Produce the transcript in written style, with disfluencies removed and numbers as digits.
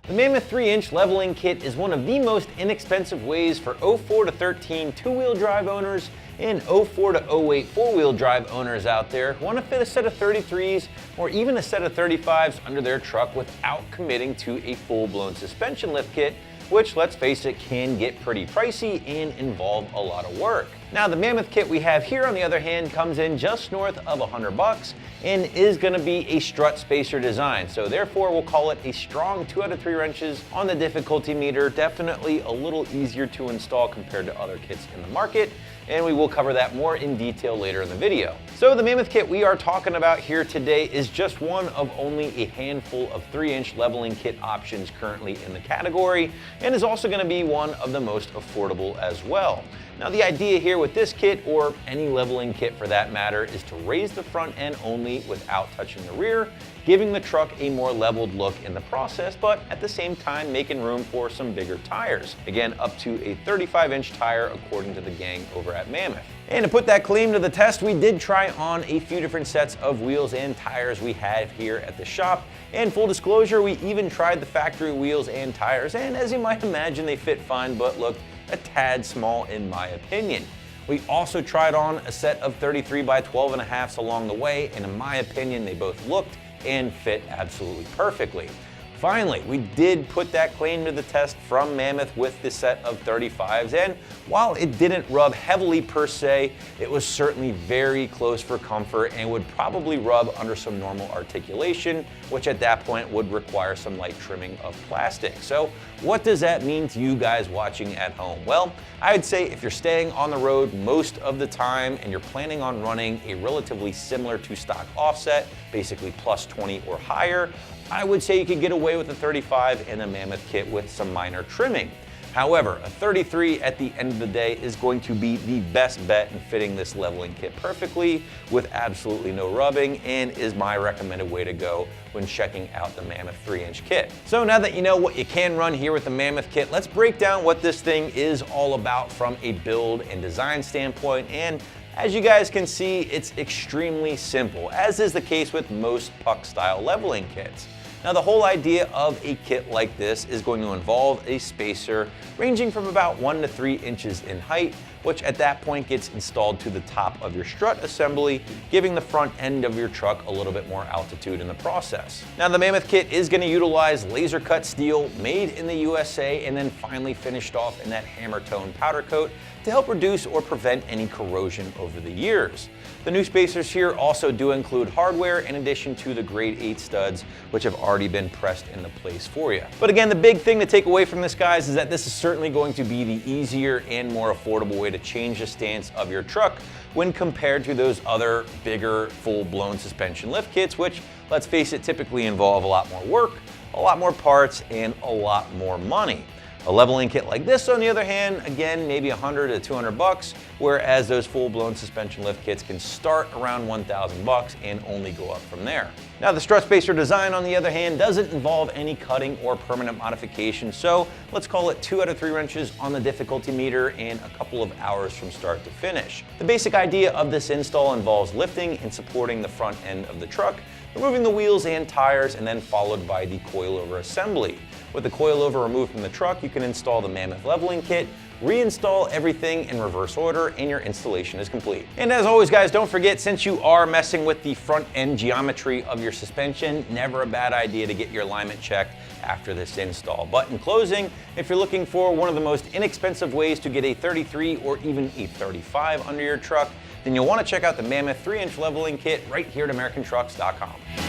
The Mammoth 3-inch leveling kit is one of the most inexpensive ways for 04 to 13 two-wheel drive owners and 04 to 08 four-wheel drive owners out there who want to fit a set of 33s or even a set of 35s under their truck without committing to a full-blown suspension lift kit, which, let's face it, can get pretty pricey and involve a lot of work. Now, the Mammoth kit we have here, on the other hand, comes in just north of $100 and is going to be a strut spacer design. So therefore, we'll call it a strong 2 out of 3 wrenches on the difficulty meter. Definitely a little easier to install compared to other kits in the market, and we will cover that more in detail later in the video. So the Mammoth kit we are talking about here today is just one of only a handful of 3-inch leveling kit options currently in the category, and is also going to be one of the most affordable as well. Now, the idea here with this kit, or any leveling kit for that matter, is to raise the front end only without touching the rear, giving the truck a more leveled look in the process, but at the same time making room for some bigger tires. Again, up to a 35-inch tire according to the gang over at Mammoth. And to put that claim to the test, we did try on a few different sets of wheels and tires we have here at the shop. And full disclosure, we even tried the factory wheels and tires, and as you might imagine, they fit fine, but looked a tad small in my opinion. We also tried on a set of 33 by 12.5s along the way, and in my opinion, they both looked and fit absolutely perfectly. Finally, we did put that claim to the test from Mammoth with the set of 35s, and while it didn't rub heavily per se, it was certainly very close for comfort and would probably rub under some normal articulation, which at that point would require some light trimming of plastic. So what does that mean to you guys watching at home? Well, I'd say if you're staying on the road most of the time and you're planning on running a relatively similar to stock offset, basically plus 20 or higher, I would say you could get away with a 35 in a Mammoth kit with some minor trimming. However, a 33 at the end of the day is going to be the best bet in fitting this leveling kit perfectly with absolutely no rubbing, and is my recommended way to go when checking out the Mammoth 3-inch kit. So now that you know what you can run here with the Mammoth kit, let's break down what this thing is all about from a build and design standpoint. And as you guys can see, it's extremely simple, as is the case with most puck-style leveling kits. Now, the whole idea of a kit like this is going to involve a spacer ranging from about 1 to 3 inches in height, which at that point gets installed to the top of your strut assembly, giving the front end of your truck a little bit more altitude in the process. Now, the Mammoth kit is going to utilize laser cut steel made in the USA and then finally finished off in that hammer tone powder coat to help reduce or prevent any corrosion over the years. The new spacers here also do include hardware in addition to the grade 8 studs, which have already been pressed into place for you. But again, the big thing to take away from this, guys, is that this is certainly going to be the easier and more affordable way to change the stance of your truck when compared to those other bigger full-blown suspension lift kits, which, let's face it, typically involve a lot more work, a lot more parts, and a lot more money. A leveling kit like this, on the other hand, again, maybe $100 to $200, whereas those full-blown suspension lift kits can start around $1,000 and only go up from there. Now, the strut spacer design, on the other hand, doesn't involve any cutting or permanent modification, so let's call it 2 out of 3 wrenches on the difficulty meter and a couple of hours from start to finish. The basic idea of this install involves lifting and supporting the front end of the truck, removing the wheels and tires, and then followed by the coilover assembly. With the coilover removed from the truck, you can install the Mammoth leveling kit, reinstall everything in reverse order, and your installation is complete. And as always, guys, don't forget, since you are messing with the front end geometry of your suspension, never a bad idea to get your alignment checked after this install. But in closing, if you're looking for one of the most inexpensive ways to get a 33 or even a 35 under your truck, then you'll want to check out the Mammoth 3-inch leveling kit right here at AmericanTrucks.com.